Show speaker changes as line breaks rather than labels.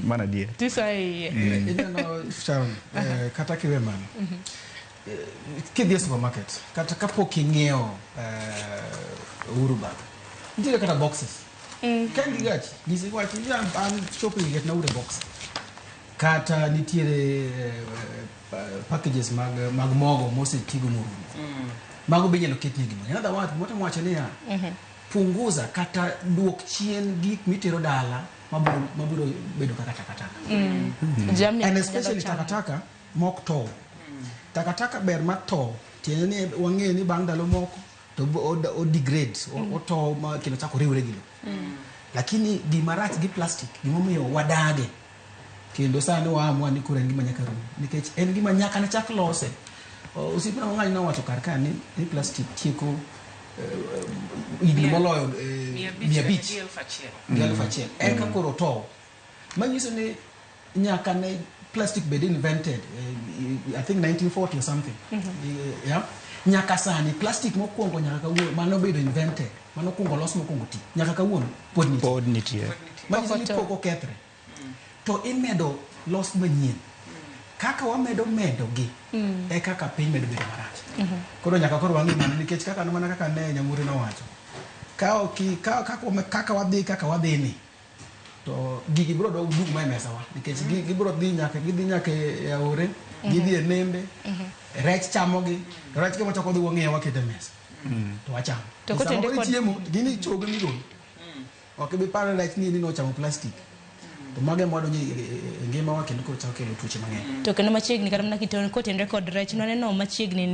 mana dia
tiso ai
no Sharon kata kiwe man kidhi supermarket kata kapok ing'iewo uruba nitiere kata boxes kendi gachi gisi wachi an shopping get na ure box kata nitiere packages mag mogo mosetigo morumo mago be nyalo ketni gimo another word mwacho ni punguza kata duok chien gik mitero dala mabiro bedo kaka takataka and especially takataka mok to takataka ber mato tiene ni wang'e ni bang' dalo moko to o degrade o to ma kino chako riwre gilo lakini gimarach gi plastic gimomiyo wadage kendo sani waamua ni kore ngima nyaka rum nikech en gima nyaka ne chak lose osipna ng'any nowacho kar ka ni plastic tieko igni moloyo 500,000 eka koro to manyiso ni nyaka ne plastic bed invented I think 1940 or something yeah nyaka sani plastic mokwongo nyaka kawuono mano bedo invented mano kwongo los mokwongo ti nyaka kawuono pod nitie manyiso ni pok okethre to imedo los manyien kaka wamedo gi e kaka piny medo bedo marach koro nyaka koro wang'i mana nikech kaka no mana kaka ne Nyamuri nowacho kaka wadhi ni to gigi biro dog dug ma mesa wa nikech gibiro dhi nyaka e aore gidhi e nembe rech chamo gi rech ke machako dhi wang'e wa kete mesa to wachamo
to kotende kod
chiemo gini chogo mi go ok bi paro rech ni no chamo plastic to mage modonjo ngima wa kendo ko chako kelo tuoche mang'eny
to kendo machiegni kata mana kotende kod rech no neno machiegni